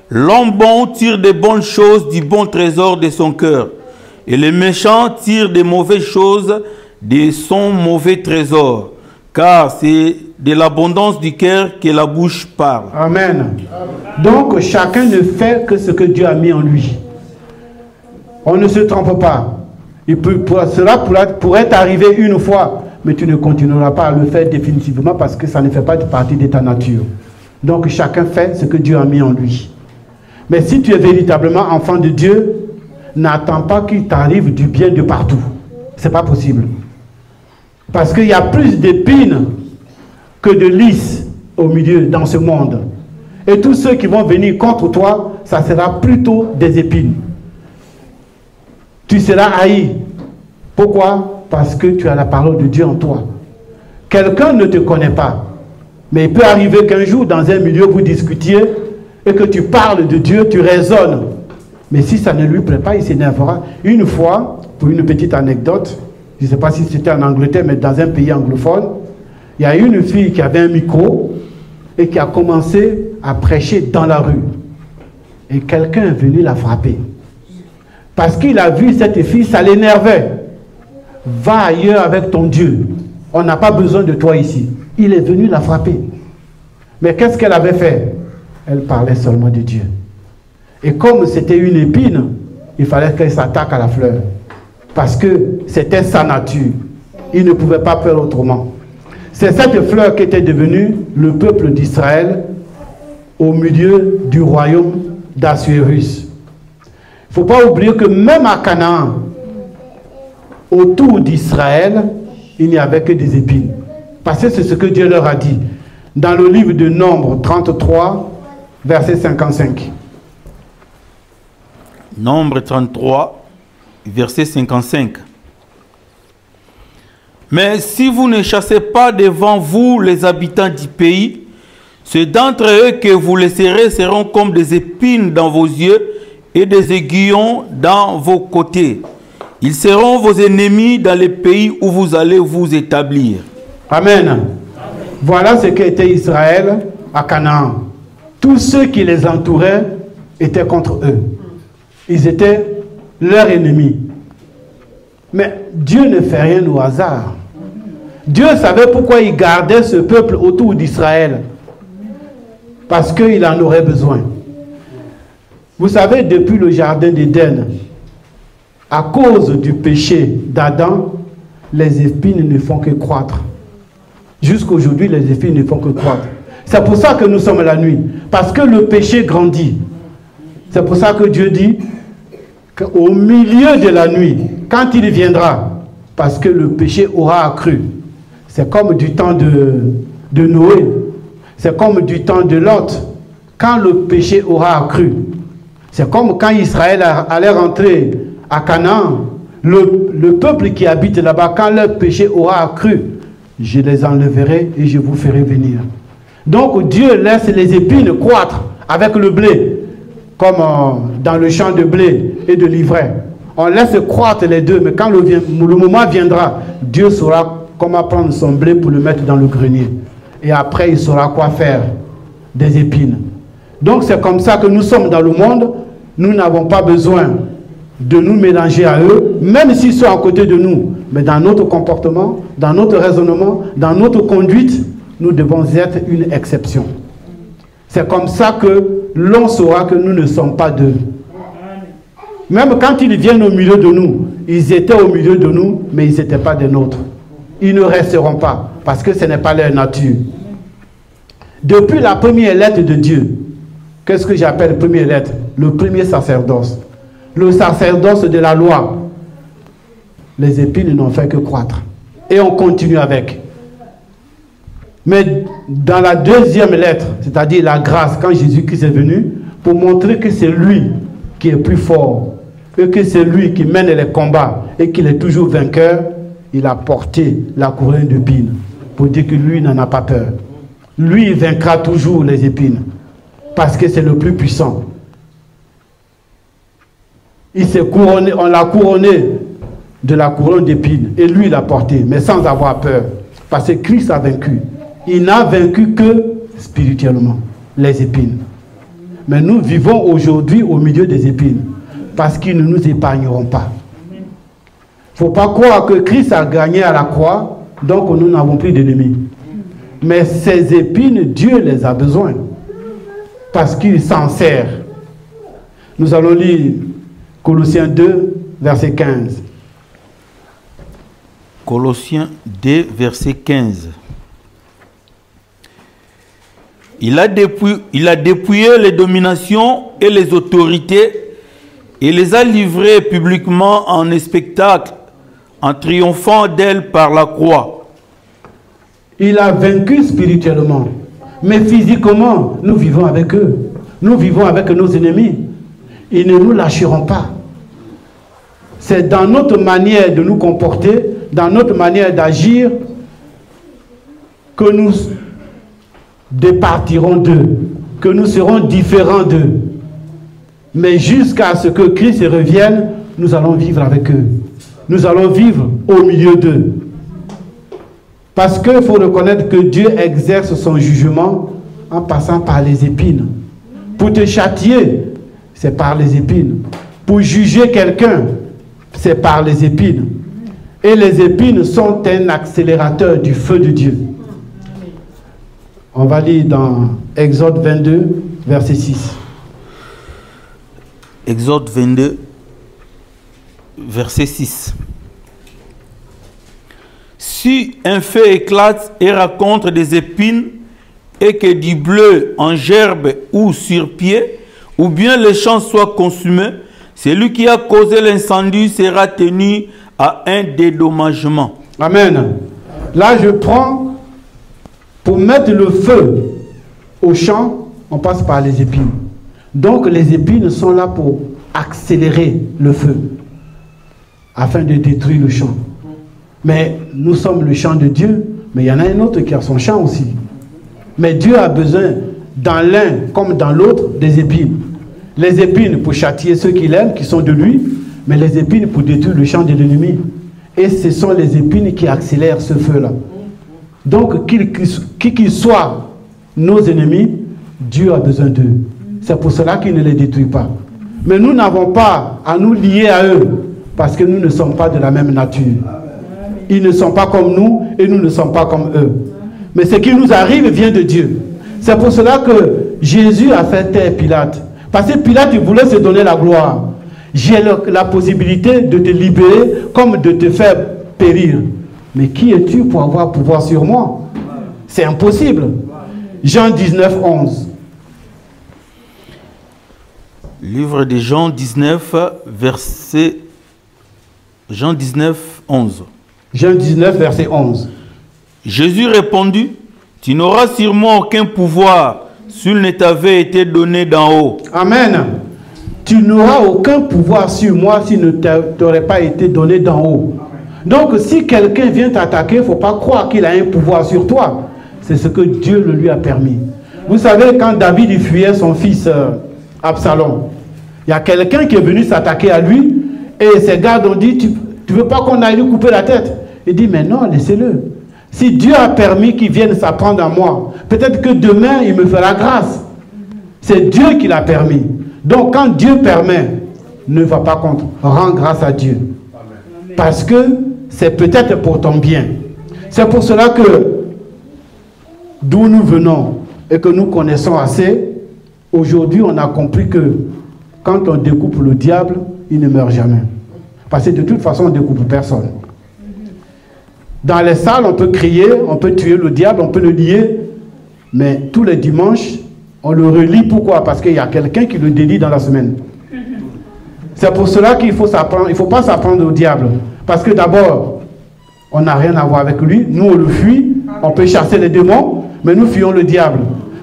L'homme bon tire des bonnes choses du bon trésor de son cœur, et le méchant tire des mauvaises choses de son mauvais trésor, car c'est de l'abondance du cœur que la bouche parle. Amen. Donc chacun ne fait que ce que Dieu a mis en lui. On ne se trompe pas. Cela pourrait t'arriver une fois, mais tu ne continueras pas à le faire définitivement parce que ça ne fait pas partie de ta nature. Donc chacun fait ce que Dieu a mis en lui. Mais si tu es véritablement enfant de Dieu, n'attends pas qu'il t'arrive du bien de partout. Ce n'est pas possible. Parce qu'il y a plus d'épines que de lys au milieu dans ce monde. Et tous ceux qui vont venir contre toi, ça sera plutôt des épines. Tu seras haï. Pourquoi? Parce que tu as la parole de Dieu en toi. Quelqu'un ne te connaît pas. Mais il peut arriver qu'un jour, dans un milieu, vous discutiez et que tu parles de Dieu, tu raisonnes. Mais si ça ne lui plaît pas, il s'énervera. Une fois, pour une petite anecdote, je ne sais pas si c'était en Angleterre, mais dans un pays anglophone, il y a une fille qui avait un micro et qui a commencé à prêcher dans la rue. Et quelqu'un est venu la frapper. Parce qu'il a vu cette fille, ça l'énervait. Va ailleurs avec ton Dieu. On n'a pas besoin de toi ici. Il est venu la frapper. Mais qu'est-ce qu'elle avait fait? Elle parlait seulement de Dieu. Et comme c'était une épine, il fallait qu'elle s'attaque à la fleur. Parce que c'était sa nature. Il ne pouvait pas faire autrement. C'est cette fleur qui était devenue le peuple d'Israël au milieu du royaume d'Assuérus. Il ne faut pas oublier que même à Canaan, autour d'Israël, il n'y avait que des épines. Parce que c'est ce que Dieu leur a dit. Dans le livre de Nombre 33, verset 55. Nombre 33, verset 55. Mais si vous ne chassez pas devant vous les habitants du pays, ceux d'entre eux que vous laisserez seront comme des épines dans vos yeux et des aiguillons dans vos côtés. Ils seront vos ennemis dans les pays où vous allez vous établir. Amen. Voilà ce qu'était Israël à Canaan. Tous ceux qui les entouraient étaient contre eux. Ils étaient leurs ennemis. Mais Dieu ne fait rien au hasard. Dieu savait pourquoi il gardait ce peuple autour d'Israël. Parce qu'il en aurait besoin. Vous savez, depuis le jardin d'Éden, à cause du péché d'Adam, les épines ne font que croître. Jusqu'aujourd'hui, les épines ne font que croître. C'est pour ça que nous sommes la nuit. Parce que le péché grandit. C'est pour ça que Dieu dit qu'au milieu de la nuit, quand il viendra, parce que le péché aura accru. C'est comme du temps de Noé. C'est comme du temps de Lot. Quand le péché aura accru. C'est comme quand Israël allait rentrer à Canaan. Le peuple qui habite là-bas, quand leur péché aura accru, je les enlèverai et je vous ferai venir. Donc Dieu laisse les épines croître avec le blé, comme dans le champ de blé et de l'ivraie. On laisse croître les deux, mais quand le moment viendra, Dieu saura comment prendre son blé pour le mettre dans le grenier. Et après, il saura quoi faire des épines. Donc c'est comme ça que nous sommes dans le monde. Nous n'avons pas besoin de nous mélanger à eux, même s'ils sont à côté de nous. Mais dans notre comportement, dans notre raisonnement, dans notre conduite, nous devons être une exception. C'est comme ça que l'on saura que nous ne sommes pas d'eux. Même quand ils viennent au milieu de nous, ils étaient au milieu de nous, mais ils n'étaient pas des nôtres. Ils ne resteront pas, parce que ce n'est pas leur nature. Depuis la première lettre de Dieu, qu'est-ce que j'appelle première lettre? Le premier sacerdoce. Le sacerdoce de la loi. Les épines n'ont fait que croître. Et on continue avec. Mais dans la deuxième lettre, c'est-à-dire la grâce, quand Jésus-Christ est venu, pour montrer que c'est lui qui est plus fort, et que c'est lui qui mène les combats, et qu'il est toujours vainqueur, il a porté la couronne d'épines, pour dire que lui n'en a pas peur. Lui, il vaincra toujours les épines. parce que c'est le plus puissant. Il s'est couronné, on l'a couronné de la couronne d'épines et lui il l'a porté, mais sans avoir peur, parce que Christ a vaincu. Il n'a vaincu que spirituellement les épines. Mais nous vivons aujourd'hui au milieu des épines parce qu'ils ne nous épargneront pas. Il ne faut pas croire que Christ a gagné à la croix, donc nous n'avons plus d'ennemis. Mais ces épines, Dieu les a besoin parce qu'il s'en sert. Nous allons lire Colossiens 2, verset 15. Colossiens 2, verset 15. Il a dépouillé les dominations et les autorités et les a livrées publiquement en spectacle, en triomphant d'elles par la croix. Il a vaincu spirituellement, mais physiquement, nous vivons avec eux. Nous vivons avec nos ennemis. Ils ne nous lâcheront pas. C'est dans notre manière de nous comporter, dans notre manière d'agir, que nous départirons d'eux, que nous serons différents d'eux. Mais jusqu'à ce que Christ revienne, nous allons vivre avec eux. Nous allons vivre au milieu d'eux. Parce qu'il faut reconnaître que Dieu exerce son jugement en passant par les épines. Pour te châtier, c'est par les épines. Pour juger quelqu'un, c'est par les épines. Et les épines sont un accélérateur du feu de Dieu. On va lire dans Exode 22, verset 6. Exode 22, verset 6. Si un feu éclate et rencontre des épines, et que du bleu en gerbe ou sur pied, ou bien les champs soient consumés, celui qui a causé l'incendie sera tenu à un dédommagement. Amen. Là, je prends, pour mettre le feu au champ, on passe par les épines. Donc, les épines sont là pour accélérer le feu, afin de détruire le champ. Mais nous sommes le champ de Dieu, mais il y en a un autre qui a son champ aussi. Mais Dieu a besoin, dans l'un comme dans l'autre, des épines. Les épines pour châtier ceux qu'il aime, qui sont de lui, mais les épines pour détruire le champ de l'ennemi. Et ce sont les épines qui accélèrent ce feu-là. Donc, qui qu'ils soient nos ennemis, Dieu a besoin d'eux. C'est pour cela qu'il ne les détruit pas. Mais nous n'avons pas à nous lier à eux, parce que nous ne sommes pas de la même nature. Ils ne sont pas comme nous et nous ne sommes pas comme eux. Mais ce qui nous arrive vient de Dieu. C'est pour cela que Jésus a fait taire Pilate. Parce que Pilate voulait se donner la gloire. J'ai la possibilité de te libérer comme de te faire périr. Mais qui es-tu pour avoir pouvoir sur moi? C'est impossible. Jean 19, 11. Livre de Jean 19, verset... Jean 19, 11. Jean 19, verset 11. Jésus répondit, « Tu n'auras sur moi aucun pouvoir s'il ne t'avait été donné d'en haut. » Amen. Tu n'auras aucun pouvoir sur moi s'il ne t'aurait pas été donné d'en haut. Donc, si quelqu'un vient t'attaquer, il ne faut pas croire qu'il a un pouvoir sur toi. C'est ce que Dieu le lui a permis. Vous savez, quand David il fuyait son fils Absalom, il y a quelqu'un qui est venu s'attaquer à lui et ses gardes ont dit, tu ne veux pas qu'on aille lui couper la tête? Il dit, mais non, laissez-le. Si Dieu a permis qu'il vienne s'apprendre à moi, peut-être que demain, il me fera grâce. C'est Dieu qui l'a permis. Donc, quand Dieu permet, ne va pas contre. Rends grâce à Dieu. Parce que c'est peut-être pour ton bien. C'est pour cela que d'où nous venons et que nous connaissons assez, aujourd'hui, on a compris que quand on découpe le diable, il ne meurt jamais. Parce que de toute façon, on ne découpe personne. Dans les salles, on peut crier, on peut tuer le diable, on peut le lier, mais tous les dimanches, on le relie. Pourquoi? Parce qu'il y a quelqu'un qui le délie dans la semaine. C'est pour cela qu'il faut s'apprendre. Il ne faut pas s'apprendre au diable. Parce que d'abord, on n'a rien à voir avec lui. Nous, on le fuit. On peut chasser les démons, mais nous fuyons le diable.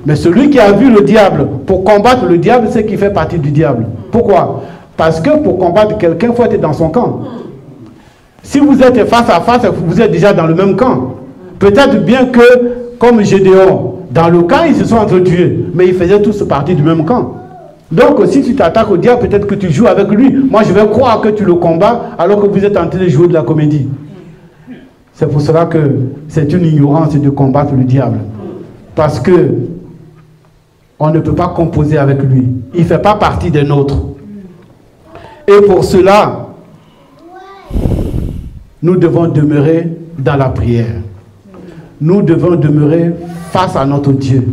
Mais celui qui a vu le diable, pour combattre le diable, c'est qu'il fait partie du diable. Pourquoi? Parce que pour combattre quelqu'un, il faut être dans son camp. Si vous êtes face à face, vous êtes déjà dans le même camp. Peut-être bien que, comme Gédéon, dans le camp, ils se sont entretués, mais ils faisaient tous partie du même camp. Donc, si tu t'attaques au diable, peut-être que tu joues avec lui. Moi, je vais croire que tu le combats alors que vous êtes en train de jouer de la comédie. C'est pour cela que c'est une ignorance de combattre le diable. Parce que on ne peut pas composer avec lui. Il ne fait pas partie des nôtres. Et pour cela, nous devons demeurer dans la prière. Nous devons demeurer face à notre Dieu.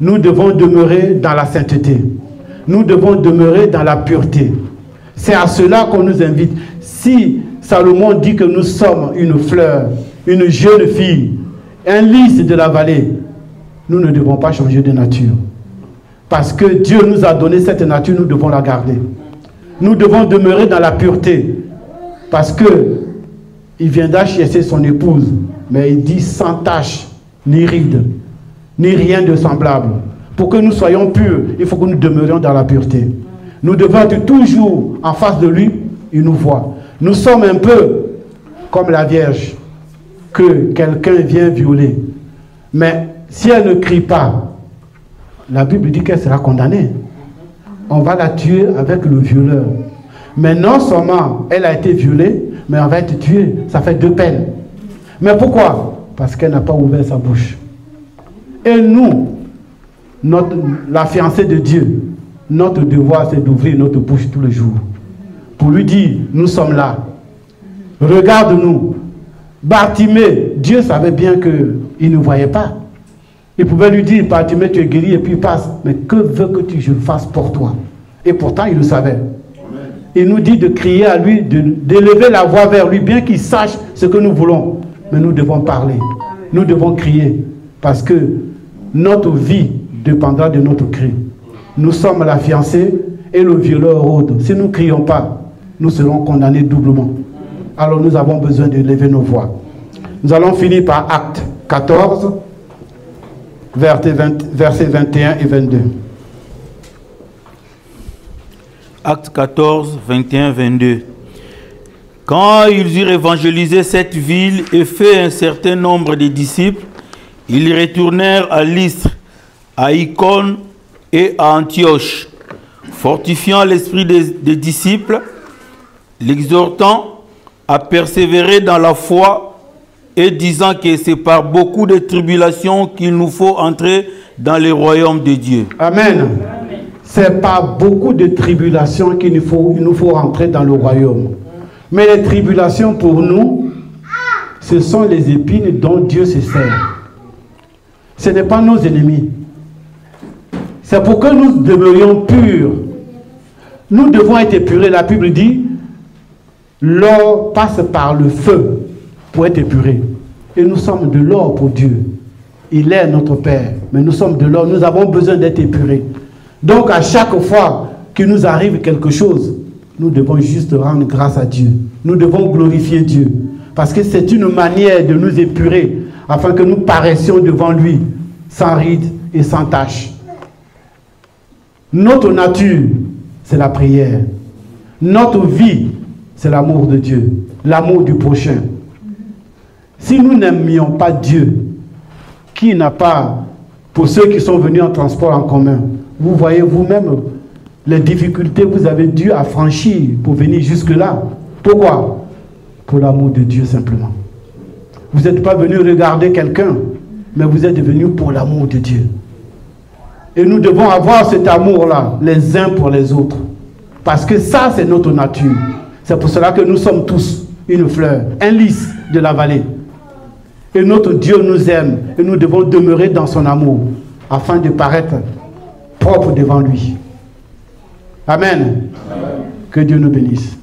Nous devons demeurer dans la sainteté. Nous devons demeurer dans la pureté. C'est à cela qu'on nous invite. Si Salomon dit que nous sommes une fleur, une jeune fille, un lys de la vallée, nous ne devons pas changer de nature. Parce que Dieu nous a donné cette nature, nous devons la garder. Nous devons demeurer dans la pureté. Parce que il viendra chercher son épouse, mais il dit sans tache, ni ride, ni rien de semblable. Pour que nous soyons purs, il faut que nous demeurions dans la pureté. Nous devons être toujours en face de lui, il nous voit. Nous sommes un peu comme la Vierge que quelqu'un vient violer. Mais si elle ne crie pas, la Bible dit qu'elle sera condamnée. On va la tuer avec le violeur. Mais non seulement elle a été violée, mais on va être tuée. Ça fait deux peines. Mais pourquoi? Parce qu'elle n'a pas ouvert sa bouche. Et nous, la fiancée de Dieu, notre devoir c'est d'ouvrir notre bouche tous les jours. Pour lui dire, nous sommes là. Regarde-nous. Bartimée, Dieu savait bien qu'il ne voyait pas. Il pouvait lui dire, Bartimée, tu es guéri et puis il passe. Mais que veux que je fasse pour toi? Et pourtant, il le savait. Il nous dit de crier à lui, d'élever la voix vers lui, bien qu'il sache ce que nous voulons. Mais nous devons parler. Nous devons crier. Parce que notre vie dépendra de notre cri. Nous sommes la fiancée et le violeur rôde. Si nous ne crions pas, nous serons condamnés doublement. Alors nous avons besoin d'élever nos voix. Nous allons finir par Acte 14, versets 21 et 22. Acte 14, 21, 22. Quand ils eurent évangélisé cette ville et fait un certain nombre de disciples, ils retournèrent à Lystre, à Icône et à Antioche, fortifiant l'esprit des disciples, l'exhortant à persévérer dans la foi et disant que c'est par beaucoup de tribulations qu'il nous faut entrer dans le royaume de Dieu. Amen. C'est par beaucoup de tribulations qu'il nous faut rentrer dans le royaume. Mais les tribulations pour nous, ce sont les épines dont Dieu se sert. Ce n'est pas nos ennemis. C'est pour que nous demeurions purs. Nous devons être épurés. La Bible dit, l'or passe par le feu pour être épuré. Et nous sommes de l'or pour Dieu. Il est notre Père. Mais nous sommes de l'or. Nous avons besoin d'être épurés. Donc à chaque fois qu'il nous arrive quelque chose, nous devons juste rendre grâce à Dieu. Nous devons glorifier Dieu. Parce que c'est une manière de nous épurer afin que nous paraissions devant lui sans ride et sans tache. Notre nature, c'est la prière. Notre vie, c'est l'amour de Dieu, l'amour du prochain. Si nous n'aimions pas Dieu, qui n'a pas, pour ceux qui sont venus en transport en commun, vous voyez vous-même les difficultés que vous avez dû affranchir pour venir jusque-là. Pourquoi? Pour l'amour de Dieu simplement. Vous n'êtes pas venu regarder quelqu'un, mais vous êtes venu pour l'amour de Dieu. Et nous devons avoir cet amour-là, les uns pour les autres. Parce que ça, c'est notre nature. C'est pour cela que nous sommes tous une fleur, un lys de la vallée. Et notre Dieu nous aime et nous devons demeurer dans son amour afin de paraître propre devant lui. Amen. Amen. Que Dieu nous bénisse.